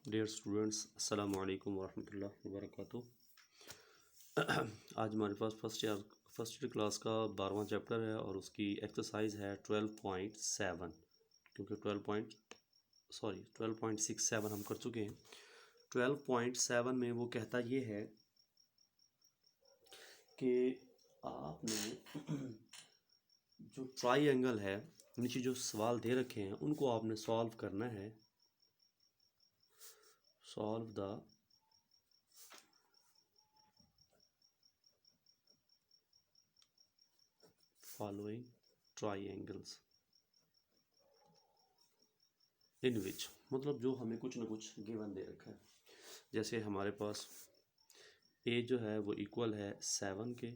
Dear students, अस्सलाम वालेकुम वरहमतुल्लाहि वबरकातुह। आज हमारे पास फर्स्ट ईयर क्लास का 12वां चैप्टर है और उसकी एक्सरसाइज है 12.7। क्योंकि 12.67 हम कर चुके हैं। 12.7 में वो कहता ये है कि आपने जो ट्राइंगल है, नीचे जो सवाल दे रखे हैं उनको आपने सॉल्व करना है। Solve the following triangles in which, मतलब जो हमें कुछ ना कुछ गिवन दे रखा है। जैसे हमारे पास ए जो है वो इक्वल है 7 के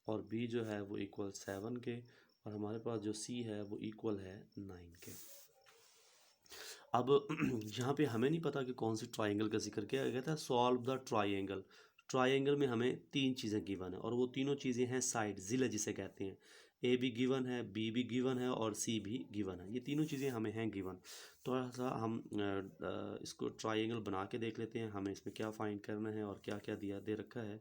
और बी जो है वो इक्वल 7 के और हमारे पास जो सी है वो इक्वल है 9 के। अब यहाँ पे हमें नहीं पता कि कौन सी ट्राइंगल का जिक्र किया गया था। Solve the triangle. ट्राइंगल में हमें 3 चीज़ें गिवन है और वो तीनों चीज़ें हैं साइड, ज़िले जिसे कहते हैं। ए भी गिवन है, बी भी गिवन है और सी भी गिवन है। ये तीनों चीज़ें हमें हैं गिवन। थोड़ा सा हम इसको ट्राइंगल बना के देख लेते हैं, हमें इसमें क्या फाइंड करना है और क्या क्या दिया दे रखा है।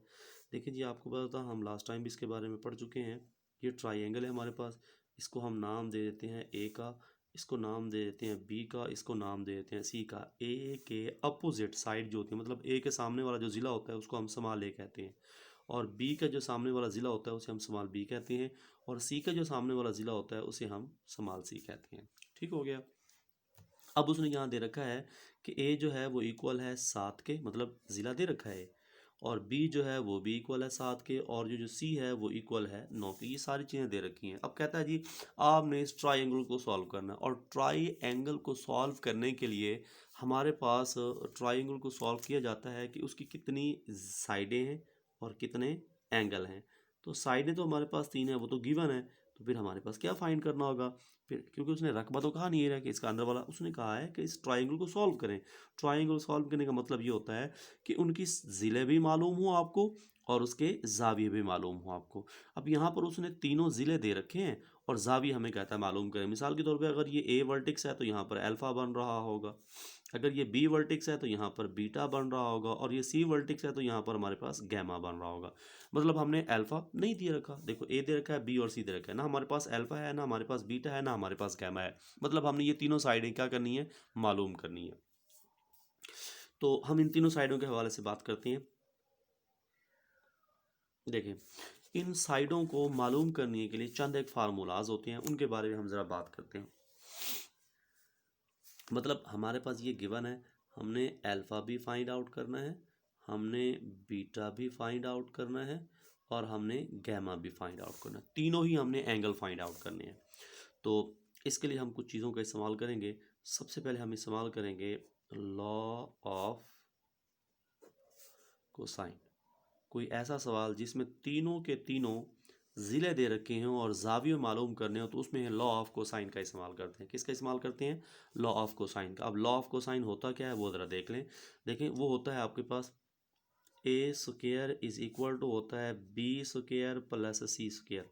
देखिए जी, आपको पता था, हम लास्ट टाइम भी इसके बारे में पढ़ चुके हैं। ये ट्राइंगल है हमारे पास, इसको हम नाम दे देते हैं ए का, इसको नाम दे देते हैं बी का, इसको नाम दे देते हैं सी का। ए के अपोजिट साइड जो होती है, मतलब ए के सामने वाला जो ज़िला होता है उसको हम स्मॉल ए कहते हैं और बी का जो सामने वाला ज़िला होता है उसे हम स्मॉल बी कहते हैं और सी का जो सामने वाला ज़िला होता है उसे हम स्मॉल सी कहते हैं। ठीक हो गया। अब उसने यहाँ दे रखा है कि ए जो है वो इक्वल है 7 के, मतलब ज़िला दे रखा है, और बी जो है वो भी इक्वल है 7 के और जो सी है वो इक्वल है 9 के। ये सारी चीज़ें दे रखी हैं। अब कहता है जी आपने इस ट्राइंगल को सॉल्व करना है और ट्राइंगल को सॉल्व करने के लिए हमारे पास ट्राइंगल को सॉल्व किया जाता है कि उसकी कितनी साइडें हैं और कितने एंगल हैं। तो साइडें तो हमारे पास 3 है, वो तो गिवन है। तो फिर हमारे पास क्या फाइंड करना होगा फिर, क्योंकि उसने रकबा तो कहा नहीं है कि इसका अंदर वाला, उसने कहा है कि इस ट्राइंगल को सॉल्व करें। ट्राइंगल सॉल्व करने का मतलब ये होता है कि उनकी ज़िले भी मालूम हो आपको और उसके जाविये भी मालूम हो आपको। अब यहाँ पर उसने तीनों ज़िले दे रखे हैं और जाविये हमें कहता है मालूम करें। मिसाल के तौर पे अगर ये ए वर्टिक्स है तो यहाँ पर अल्फ़ा बन रहा होगा, अगर ये बी वर्टिक्स है तो यहाँ पर बीटा बन रहा होगा और ये सी वर्टिक्स है तो यहाँ पर हमारे पास गैमा बन रहा होगा। मतलब हमने अल्फ़ा नहीं दे रखा, देखो ए दे रखा है, बी और सी दे रखा है, ना हमारे पास अल्फ़ा है, ना हमारे पास बीटा है, ना हमारे पास गैमा है। मतलब हमने ये तीनों साइडें क्या करनी है, मालूम करनी है। तो हम इन तीनों साइडों के हवाले से बात करते हैं। देखें, इन साइडों को मालूम करने के लिए चंद एक फार्मूलाज होते हैं, उनके बारे में हम ज़रा बात करते हैं। मतलब हमारे पास ये गिवन है, हमने अल्फ़ा भी फाइंड आउट करना है, हमने बीटा भी फाइंड आउट करना है और हमने गैमा भी फाइंड आउट करना है। तीनों ही हमने एंगल फाइंड आउट करने हैं। तो इसके लिए हम कुछ चीज़ों का इस्तेमाल करेंगे। सबसे पहले हम इस्तेमाल करेंगे लॉ ऑफ कोसाइन। कोई ऐसा सवाल जिसमें तीनों के तीनों ज़िले दे रखे हों और ज़ाविये मालूम करने हो, तो उसमें लॉ ऑफ कोसाइन का इस्तेमाल करते हैं। किसका इस्तेमाल करते हैं? लॉ ऑफ कोसाइन का। अब लॉ ऑफ कोसाइन होता क्या है वो ज़रा देख लें। देखें, वो होता है आपके पास ए स्क्वायर इज इक्वल टू होता है B square plus c square.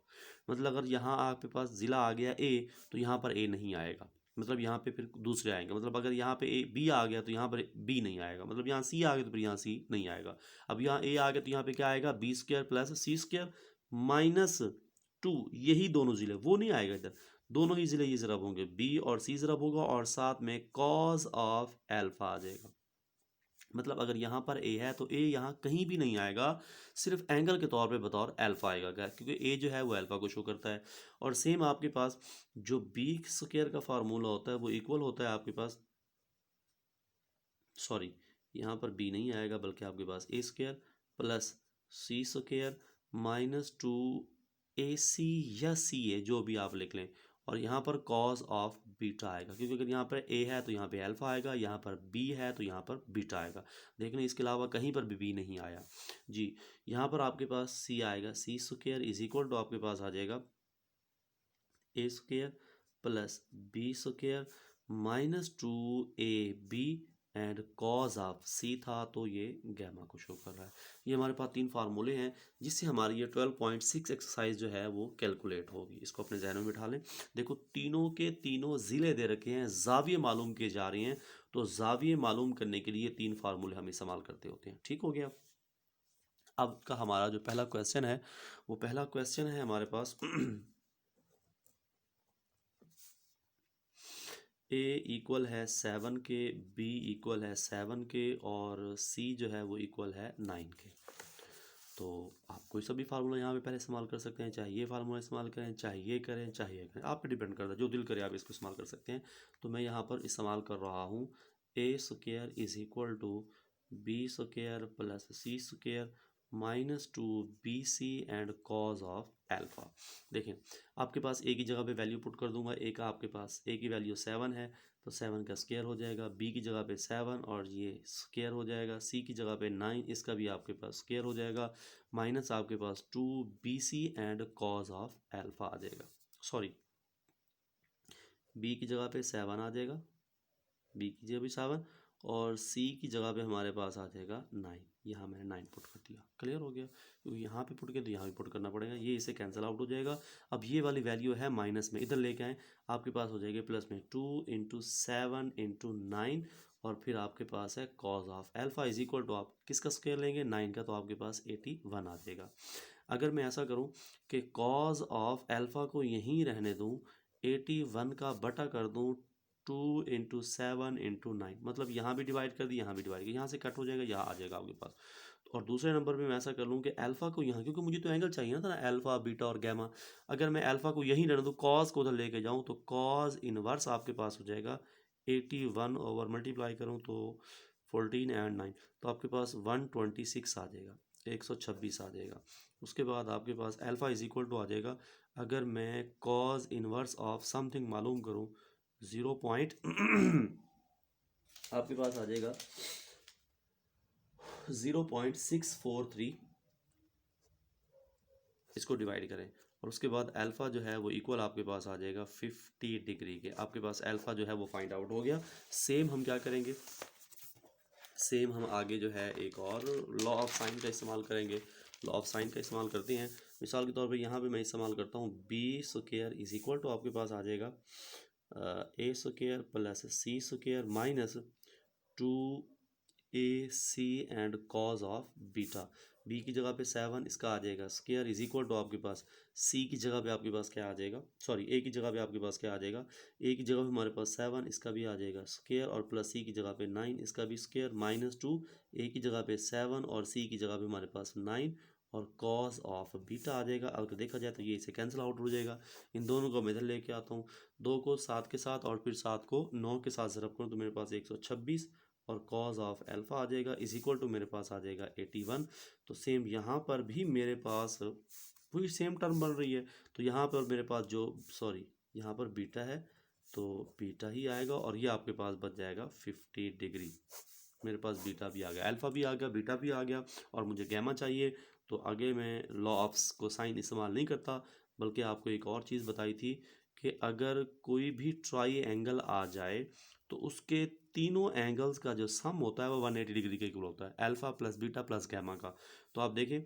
मतलब अगर यहाँ आपके पास ज़िला आ गया ए तो यहाँ पर ए नहीं आएगा, मतलब यहाँ पे फिर दूसरे आएंगे। मतलब अगर यहाँ पे ए बी आ गया तो यहाँ पर बी नहीं आएगा, मतलब यहाँ सी आ गया तो फिर यहाँ सी नहीं आएगा। अब यहाँ ए आ गया तो यहाँ पे क्या आएगा, B square plus c square -2। यही दोनों ज़िले, वो नहीं आएगा इधर। दोनों ही ज़िले ये ज़रब होंगे, बी और सी ज़रब होगा और साथ में कॉज ऑफ एल्फा आ जाएगा। मतलब अगर यहाँ पर ए है तो ए यहाँ कहीं भी नहीं आएगा, सिर्फ एंगल के तौर पे बतौर अल्फा आएगा, क्या, क्योंकि ए जो है वो अल्फा को शो करता है। और सेम आपके पास जो बी स्क्वायर का फार्मूला होता है वो इक्वल होता है आपके पास, सॉरी यहाँ पर बी नहीं आएगा बल्कि आपके पास ए square plus c square -2ac या सी ए, जो भी आप लिख लें, और यहाँ पर कॉज ऑफ बीटा आएगा, क्योंकि अगर यहाँ पर ए है तो यहाँ पे अल्फा आएगा, यहाँ पर बी है तो यहाँ पर बीटा आएगा। देखना, इसके अलावा कहीं पर भी बी नहीं आया जी। यहाँ पर आपके पास सी आएगा, C square is equal to आपके पास आ जाएगा ए square plus B square -2ab and cos of C था तो ये गैमा को शो कर रहा है। ये हमारे पास 3 फार्मूले हैं जिससे हमारी ये 12.6 एक्सरसाइज जो है वो कैलकुलेट होगी। इसको अपने जहन में बिठा लें। देखो, तीनों के तीनों ज़िले दे रखे हैं, जाविये मालूम किए जा रहे हैं, तो ज़ाविये मालूम करने के लिए 3 फार्मूले हम इस्तेमाल करते होते हैं। ठीक हो गया। अब का हमारा जो पहला क्वेश्चन है, वो पहला क्वेश्चन है हमारे पास ए इक्वल है 7 के, बी इक्वल है 7 के और सी जो है वो इक्वल है 9 के। तो आप कोई सा भी फार्मूला यहाँ पे पहले इस्तेमाल कर सकते हैं, चाहे ये फार्मूला इस्तेमाल करें, चाहे ये करें, चाहे ये करें, आप पे डिपेंड करता है, जो दिल करे आप इसको इस्तेमाल कर सकते हैं। तो मैं यहाँ पर इस्तेमाल कर रहा हूँ a square is equal to b square plus c square -2 b c and cos of alpha. देखें, आपके पास ए की जगह पे वैल्यू पुट कर दूंगा। ए का आपके पास ए की वैल्यू 7 है, तो 7 का स्क्वायर हो जाएगा, बी की जगह पे 7 और ये स्क्वायर हो जाएगा, सी की जगह पे 9, इसका भी आपके पास स्क्वायर हो जाएगा, माइनस आपके पास 2 b c and cos of alpha आ जाएगा। सॉरी, बी की जगह पे 7 आ जाएगा, बी की जगह भी 7 और सी की जगह पे हमारे पास आ जाएगा 9। यहाँ मैंने 9 पुट कर दिया। क्लियर हो गया, क्योंकि यहाँ पे पुट किया तो यहाँ भी पुट करना पड़ेगा, ये इसे कैंसिल आउट हो जाएगा। अब ये वाली वैल्यू है माइनस में, इधर लेके आए, आपके पास हो जाएगी प्लस में 2 इंटू 7 इंटू 9 और फिर आपके पास है cos of alpha is equal to, आप किसका स्क्वायर लेंगे 9 का, तो आपके पास 81 आ जाएगा। अगर मैं ऐसा करूँ कि कॉज ऑफ एल्फा को यहीं रहने दूँ, 81 का बटा कर दूँ 2 इंटू 7 इंटू 9, मतलब यहाँ भी डिवाइड कर दी, यहाँ भी डिवाइड कर, यहाँ से कट हो जाएगा, यहाँ आ जाएगा आपके पास। और दूसरे नंबर पे मैं ऐसा कर लूँ कि अल्फ़ा को यहाँ, क्योंकि मुझे तो एंगल चाहिए ना अल्फ़ा बीटा और गैमा, अगर मैं अल्फ़ा को यहीं रहने दूँ, कॉज को उधर लेके जाऊँ, तो कॉज इनवर्स आपके पास हो जाएगा 81 ओवर मल्टीप्लाई करूँ तो 14 एंड 9, तो आपके पास 126 आ जाएगा, 126 आ जाएगा। उसके बाद आपके पास अल्फ़ा इज इक्वल टू आ जाएगा, अगर मैं कॉज इनवर्स ऑफ समथिंग मालूम करूँ 0 पॉइंट आपके पास आ जाएगा 0.643, इसको डिवाइड करें और उसके बाद अल्फ़ा जो है वो इक्वल आपके पास आ जाएगा 50 डिग्री के। आपके पास अल्फ़ा जो है वो फाइंड आउट हो गया। सेम हम क्या करेंगे, सेम हम आगे जो है एक और लॉ ऑफ साइन का इस्तेमाल करेंगे। लॉ ऑफ साइन का इस्तेमाल करते हैं, मिसाल के तौर पे यहाँ पे मैं इस्तेमाल करता हूँ b square is equal to, आपके पास आ जाएगा ए square plus c square minus 2 a c and cos of beta. B की जगह पे 7, इसका आ जाएगा स्क्वायर इज इक्वल टू आपके पास सी की जगह पे आपके पास क्या आ जाएगा, सॉरी ए की जगह पे आपके पास क्या आ जाएगा, ए की जगह पे हमारे पास 7, इसका भी आ जाएगा स्क्वायर और प्लस सी की जगह पे 9, इसका भी स्क्वायर -2 ए की जगह पे 7 और सी की जगह पे हमारे पास 9 और कॉज ऑफ बीटा आ जाएगा। अगर देखा जाए तो ये इसे कैंसिल आउट हो जाएगा। इन दोनों को मैं इधर लेके आता हूँ, 2 को 7 के साथ और फिर 7 को 9 के साथ ज़रब करूँ तो मेरे पास 126 और कॉज ऑफ एल्फा आ जाएगा इज इक्वल टू मेरे पास आ जाएगा 81। तो सेम यहाँ पर भी मेरे पास पूरी सेम टर्म बन रही है, तो यहाँ पर मेरे पास जो सॉरी यहाँ पर बीटा है तो बीटा ही आएगा और ये आपके पास बच जाएगा 50 डिग्री। मेरे पास बीटा भी आ गया, अल्फ़ा भी आ गया, बीटा भी आ गया और मुझे गैमा चाहिए। तो आगे मैं लॉ ऑफ कोसाइन इस्तेमाल नहीं करता, बल्कि आपको एक और चीज़ बताई थी कि अगर कोई भी ट्राई एंगल आ जाए तो उसके तीनों एंगल्स का जो सम होता है वो 180 डिग्री के इक्वल होता है, alpha plus beta plus gamma का। तो आप देखें,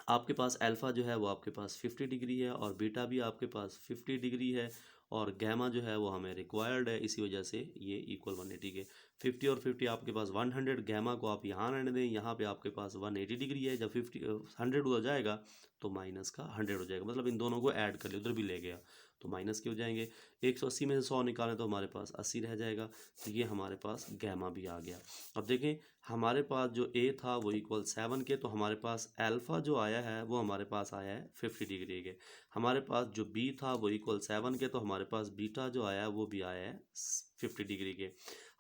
आपके पास अल्फ़ा जो है वो आपके पास 50 डिग्री है और बीटा भी आपके पास 50 डिग्री है और गैमा जो है वो हमें रिक्वायर्ड है, इसी वजह से ये इक्वल 180 के 50 और 50 आपके पास 100, गैमा को आप यहाँ रहने दें, यहाँ पे आपके पास 180 डिग्री है। जब 100 हो जाएगा तो माइनस का 100 हो जाएगा, मतलब इन दोनों को ऐड कर लिया, उधर भी ले गया तो माइनस के हो जाएंगे। 180 में से 100 निकालें तो हमारे पास 80 रह जाएगा, तो ये हमारे पास गैमा भी आ गया। अब देखें, हमारे पास जो ए था वो इक्वल 7 के, तो हमारे पास अल्फ़ा जो आया है वो हमारे पास आया है 50 डिग्री के। हमारे पास जो बी था वो इक्वल 7 के, तो हमारे पास बीटा जो आया है वो भी आया है 50 डिग्री के।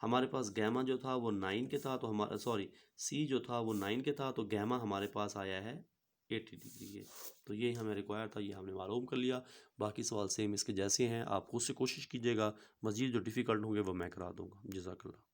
हमारे पास गैमा जो था वो 9 के था, तो हमारा सॉरी सी जो था वो 9 के था, तो गैमा हमारे पास आया है 80 डिग्री के। तो ये हमें रिक्वायर था, ये हमने मालूम कर लिया। बाकी सवाल सेम इसके जैसे हैं, आप खुद से कोशिश कीजिएगा, मज़ीद जो डिफ़िकल्ट होंगे वो मैं करा दूँगा। जज़ाकल्लाह।